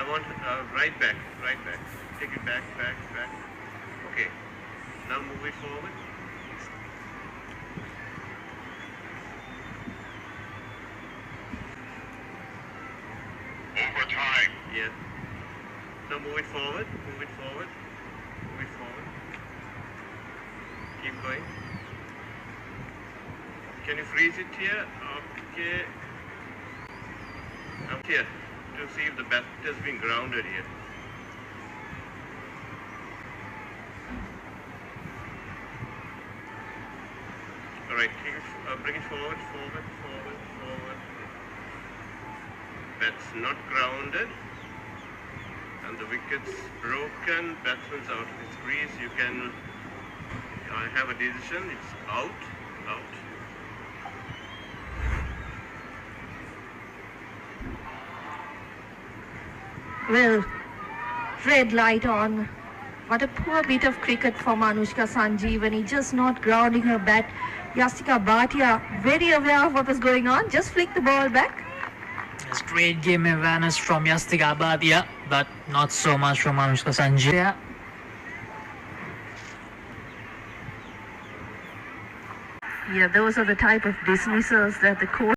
want right back. Take it back. Okay. Now move it forward. Overtime. Yeah. Now move it forward. Keep going. Can you freeze it here? Okay. Up here to see if the bat has been grounded here. Alright, bring it forward. Bat's not grounded. And the wicket's broken. Batsman's out of his crease. I have a decision. It's out. Well, red light on. What a poor bit of cricket from Anushka Sanjeevani, just not grounding her bat. Yastika Bhatia, very aware of what was going on, just flicked the ball back. Yes, great game awareness from Yastika Bhatia, but not so much from Anushka Sanjeevani. Yeah, those are the type of dismissals that the coach